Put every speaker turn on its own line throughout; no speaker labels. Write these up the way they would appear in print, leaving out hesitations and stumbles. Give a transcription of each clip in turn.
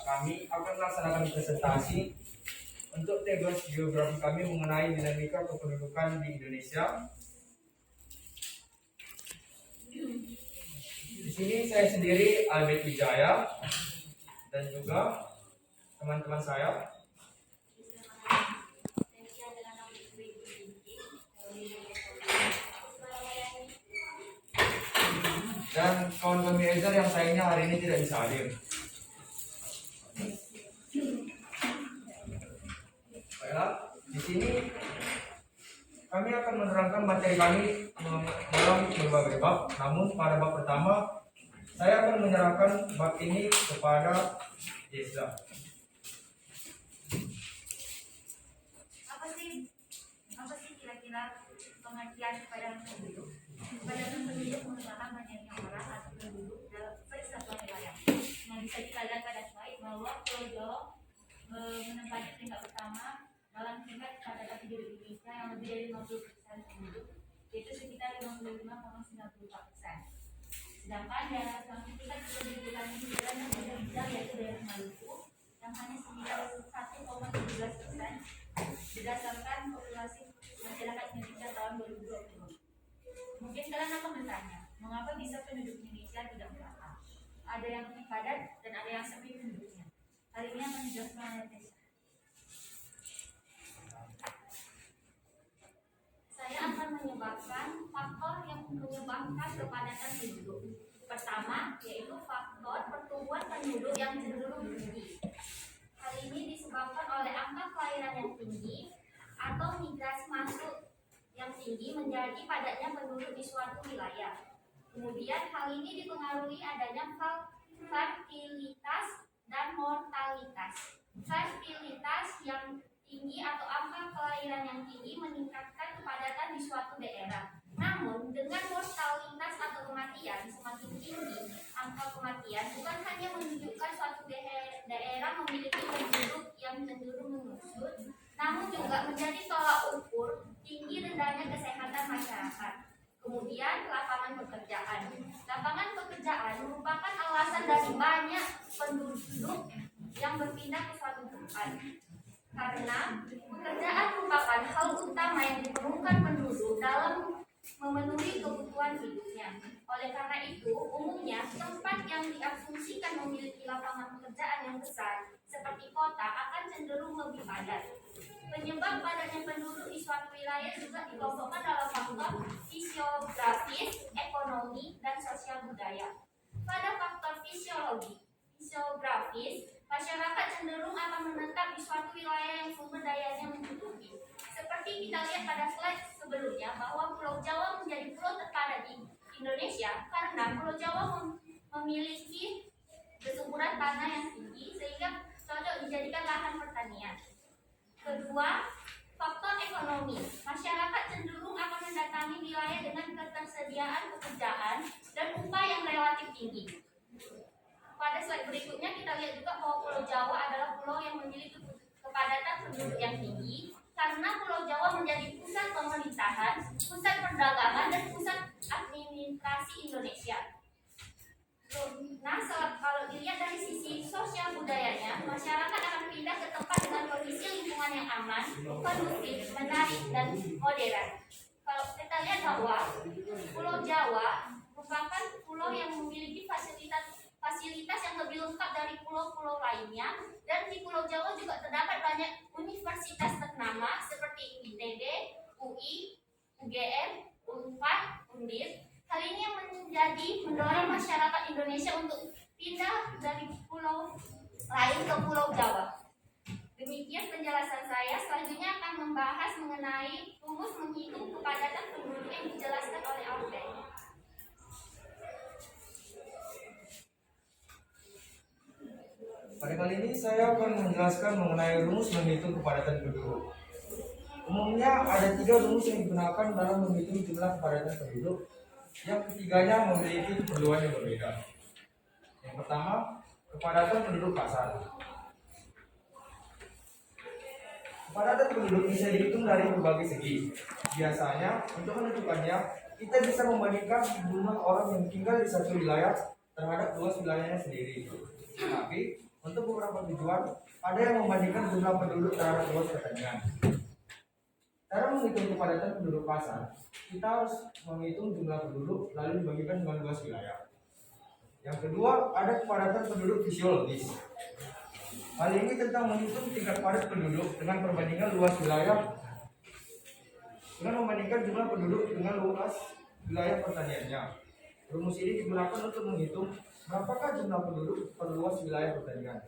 kami akan melaksanakan presentasi untuk tugas geografi kami mengenai dinamika kependudukan di Indonesia. Di sini saya sendiri Albert Wijaya dan juga teman-teman saya. Dan kawan kami Ezer yang sayangnya hari ini tidak bisa hadir. Baiklah, di sini kami akan menerangkan materi kami dalam berbagai bab. Namun pada bab pertama, saya akan menyerahkan bab ini kepada Yesda.
Apa sih kira-kira pengertian kepadatan penduduk? Kepadatan penduduk merupakan banyaknya orang atau penduduk dalam persatuan wilayah. Nah, bisa kita lihat pada slide bahwa Pulau Jawa menempati peringkat pertama dalam tingkat kepadatan penduduk Indonesia yang lebih dari 50% penduduk, yaitu sekitar 55,94%. Sedangkan daerah yang tingkat kependudukan ini yang terbesar yaitu daerah Maluku yang hanya sekitar 1,17% berdasarkan populasi masyarakat Indonesia tahun 2020. Mungkin kalian akan bertanya, mengapa bisa penduduk Indonesia tidak merata? Ada yang padat dan ada yang sepi penduduknya. Hari ini akan dijelaskan oleh Tessa. Saya akan menyebabkan faktor yang menyebabkan kepadatan penduduk. Pertama, yaitu faktor pertumbuhan penduduk yang cenderung tinggi. Hal ini disebabkan oleh angka kelahiran yang tinggi atau migrasi masuk yang tinggi menjadi padatnya penduduk di suatu wilayah. Kemudian hal ini dipengaruhi adanya fertilitas dan mortalitas. Fertilitas yang tinggi atau angka kelahiran yang tinggi meningkatkan kepadatan di suatu daerah. Namun dengan mortalitas atau kematian semakin tinggi, angka kematian bukan hanya menunjukkan suatu daerah memiliki penduduk yang cenderung menyusut, namun juga menjadi tolak ukur tinggi rendahnya kesehatan masyarakat. Kemudian lapangan pekerjaan. Lapangan pekerjaan merupakan alasan dari banyak penduduk yang berpindah ke suatu tempat. Karena pekerjaan merupakan hal utama yang diperlukan penduduk dalam memenuhi kebutuhan hidupnya. Oleh karena itu, umumnya tempat yang diasumsikan memiliki lapangan pekerjaan yang besar seperti kota akan cenderung lebih padat. Penyebab padatnya penduduk di suatu wilayah juga dikelompokkan dalam faktor fisiografis, ekonomi, dan sosial budaya. Pada faktor fisiografis, masyarakat cenderung akan menetap di suatu wilayah yang sumber dayanya mencukupi. Seperti kita lihat pada slide sebelumnya bahwa Pulau Jawa menjadi pulau terpadat di Indonesia karena Pulau Jawa memiliki kesuburan tanah yang tinggi sehingga cocok dijadikan lahan pertanian. Kedua, faktor ekonomi. Masyarakat cenderung akan mendatangi wilayah dengan ketersediaan pekerjaan dan upah yang relatif tinggi. Pada slide berikutnya kita lihat juga bahwa Pulau Jawa adalah pulau yang memiliki kepadatan penduduk yang tinggi karena Pulau Jawa menjadi pusat pemerintahan, pusat perdagangan, dan pusat administrasi Indonesia. Nah, kalau dilihat dari sisi sosial budayanya, masyarakat akan pindah ke tempat dengan kondisi lingkungan yang aman, kondusif, menarik, dan modern. Kalau kita lihat bahwa Pulau Jawa merupakan pulau yang memiliki fasilitas yang lebih lengkap dari pulau-pulau lainnya, dan di Pulau Jawa juga terdapat banyak universitas ternama seperti ITB, UI, UGM, UNPAD, UNDIR. Hal ini yang mendorong masyarakat Indonesia untuk pindah dari pulau lain ke Pulau Jawa. Demikian penjelasan saya. Selanjutnya akan membahas mengenai rumus menghitung kepadatan penduduk yang dijelaskan oleh Albert.
Pada kali ini saya akan menjelaskan mengenai rumus menghitung kepadatan penduduk. Umumnya ada 3 rumus yang digunakan dalam menghitung jumlah kepadatan penduduk. Yang ketiganya memiliki keperluan yang berbeda. Yang pertama, kepadatan penduduk kasar. Kepadatan penduduk bisa dihitung dari berbagai segi. Biasanya, untuk menentukannya, kita bisa membandingkan jumlah orang yang tinggal di satu wilayah terhadap luas wilayahnya sendiri. Tapi Untuk beberapa tujuan, ada yang membandingkan jumlah penduduk terhadap luas pertanian. Cara menghitung kepadatan penduduk pasar, kita harus menghitung jumlah penduduk lalu dibagikan dengan luas wilayah. Yang kedua, ada kepadatan penduduk fisiologis. Hal ini tentang menghitung tingkat padat penduduk dengan perbandingan luas wilayah dengan membandingkan jumlah penduduk dengan luas wilayah pertaniannya. Rumus ini digunakan untuk menghitung berapakah jumlah penduduk per luas wilayah pertanian.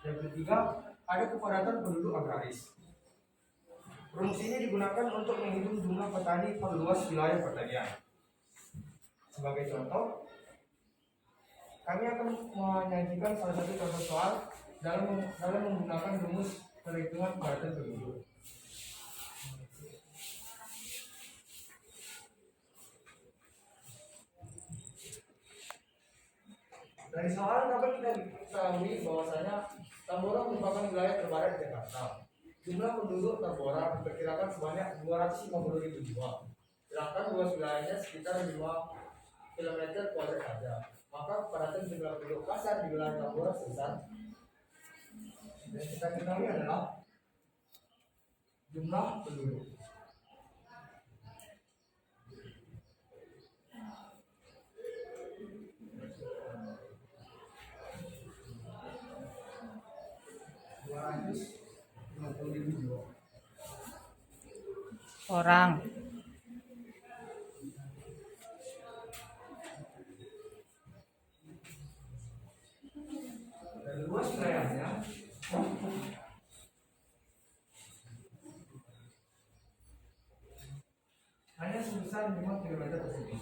Yang ketiga, ada kepadatan penduduk agraris. Rumus ini digunakan untuk menghitung jumlah petani per luas wilayah pertanian. Sebagai contoh, kami akan menyajikan salah satu contoh soal dalam menggunakan rumus perhitungan kepadatan penduduk. Dari soal dapat kita ketahui bahwasanya Tambora merupakan wilayah terbarat di Jakarta. Jumlah penduduk Tambora diperkirakan sebanyak 250.000 jiwa. Sedangkan luas wilayahnya sekitar 5 km kuadrat saja. Maka kepadatan jumlah penduduk pasar di wilayah Tambora sebesar yang kita ketahui adalah jumlah penduduk.
Orang.
Dan luas wilayahnya hanya sebesar 5 km persegi.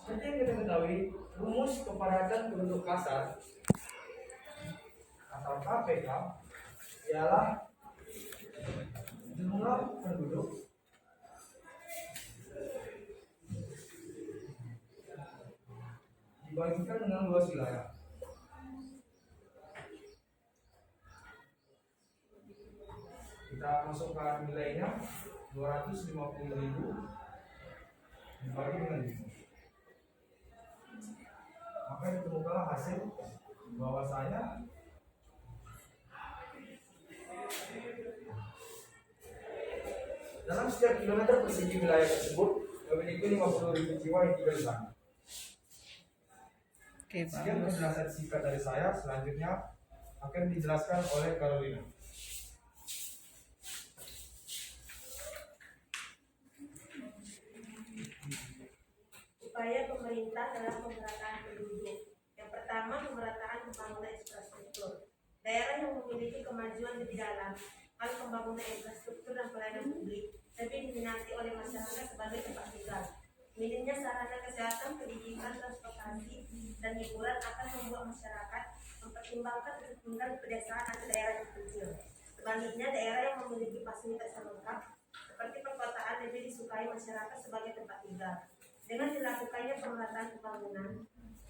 Seperti yang kita ketahui, rumus kepadatan penduduk kasar atau KPK ialah jumlah penduduk dibagikan dengan luas wilayah. Kita masukkan nilainya 250.000 dibagi dengan 5. Maka ditemukanlah hasil bahwasanya dalam setiap kilometer persegi wilayah tersebut memiliki 50.000 jiwa yang tinggal di sana.
Oke,
Sekian
bagus.
penjelasan singkat dari saya. Selanjutnya akan dijelaskan oleh Carolina.
Upaya pemerintah dalam pemerataan penduduk. Yang pertama, pemerataan pembangunan infrastruktur. Daerah yang memiliki kemajuan lebih dalam hal pembangunan infrastruktur dan pelayanan publik lebih diminati oleh masyarakat sebagai tempat tinggal. Minimnya sarana kesehatan, pendidikan, transportasi, dan hiburan akan membuat masyarakat mempertimbangkan untuk tinggal di pedesaan atau daerah yang kecil. Sebaliknya, daerah yang memiliki fasilitas yang lengkap seperti perkotaan lebih disukai masyarakat sebagai tempat tinggal. Dengan dilakukannya pemerataan pembangunan,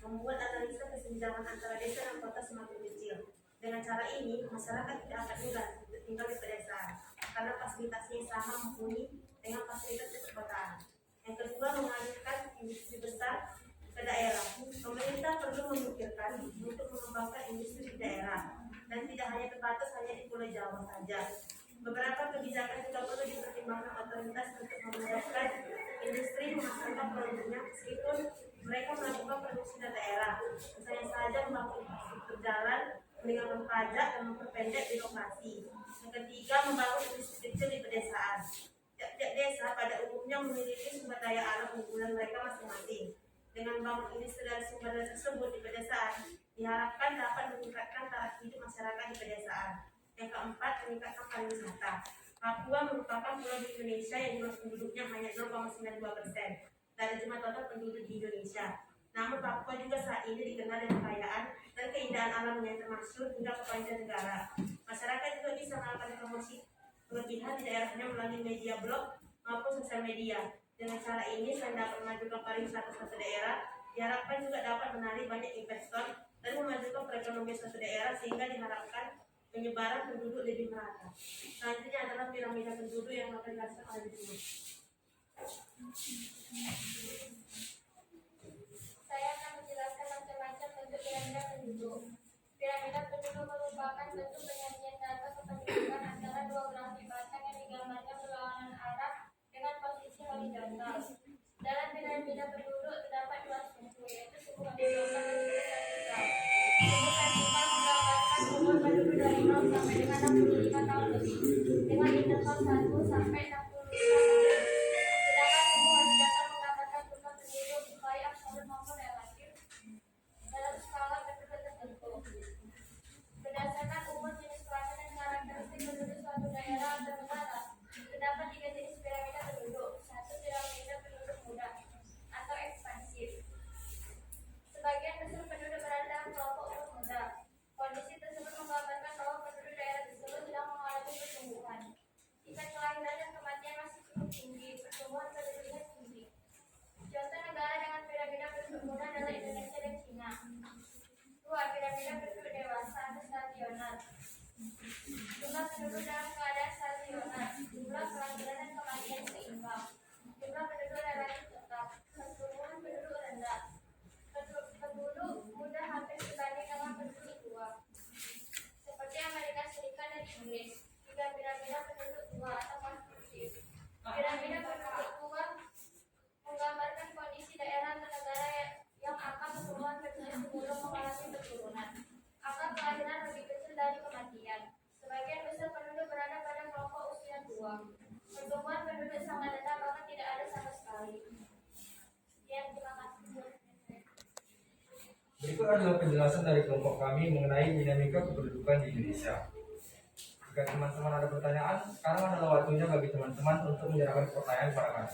membuat analisa kesenjangan antara desa dan kota semakin kecil. Dengan cara ini, masyarakat tidak akan enggan untuk tinggal di pedesaan karena fasilitasnya sama mumpuni dengan fasilitas di perkotaan. Yang kedua, mengalihkan industri besar ke daerah. Pemerintah perlu memikirkan untuk mengembangkan industri di daerah dan tidak hanya terbatas hanya di Pulau Jawa saja. Beberapa kebijakan juga perlu dipertimbangkan otoritas untuk memudahkan industri memasarkan produknya meskipun mereka melakukan produksi di daerah. Misalnya saja membangun infrastruktur jalan, meninggalkan pajak dan memperpendek birokrasi. Yang ketiga, membangun industri kecil di pedesaan. Tiap-tiap desa pada umumnya memiliki sumber daya alam unggulan mereka masing-masing. Dengan bangun industri dan sumber daya tersebut di pedesaan, diharapkan dapat meningkatkan taraf hidup masyarakat di pedesaan. Yang keempat, meningkatkan pariwisata. Papua merupakan pulau di Indonesia yang jumlah penduduknya hanya 0,92% dari jumlah total penduduk di Indonesia. Namun Papua juga saat ini dikenal dengan kekayaan dan keindahan alamnya yang termasyhur hingga ke mancanegara. Masyarakat juga bisa melakukan promosi kelebihan di daerahnya melalui media blog maupun sosial media. Dengan cara ini, selain dapat memajukan pariwisata suatu daerah, diharapkan juga dapat menarik banyak investor dan memajukan perekonomian suatu daerah sehingga diharapkan penyebaran penduduk lebih merata. Selanjutnya adalah piramida penduduk yang akan dijelaskan oleh Ibu.
Saya dengan interval 1 sampai 65 menit. Sedangkan sebuah data menggambarkan jumlah penduduk baik absolut maupun relatif dalam skala penduduk tertentu. Berdasarkan umur, jenis kelamin, dan karakteristik penduduk suatu daerah atau negara, terdapat 3 jenis piramida penduduk. 1. Piramida penduduk muda atau ekspansif. Sebagian besar penduduk berada dalam kelompok umur muda. Kondisi tersebut menggambarkan bahwa penduduk daerah tersebut sedang mengalami pertumbuhan. Tingkat kelahiran dan kematian masih cukup tinggi, pertumbuhan penduduknya tinggi. Contoh negara dengan piramida penduduk muda adalah Indonesia dan Cina. 2. Piramida penduduk dewasa atau stasioner. Jumlah penduduk dalam keadaan stasioner. Jumlah kelahiran dan kematian seimbang. Jumlah penduduk relatif tetap. Pertumbuhan penduduk rendah. Penduduk muda hampir sebanding dengan penduduk tua. Seperti Amerika Serikat dan Inggris. 3. Piramida penduduk tua atau konsumtif. Piramida penduduk tua menggambarkan kondisi daerah atau negara yang angka pertumbuhan penduduk sebelum mengalami penurunan. Angka kelahiran lebih kecil dari kematian. Sebagian besar penduduk berada pada kelompok usia tua. Pertumbuhan penduduk sangat rendah bahkan tidak ada sama sekali. Sekian, terima kasih.
Berikut adalah penjelasan dari kelompok kami mengenai dinamika kependudukan di Indonesia. Jika teman-teman ada pertanyaan, sekarang adalah waktunya bagi teman-teman untuk menyerahkan pertanyaan kepada kami.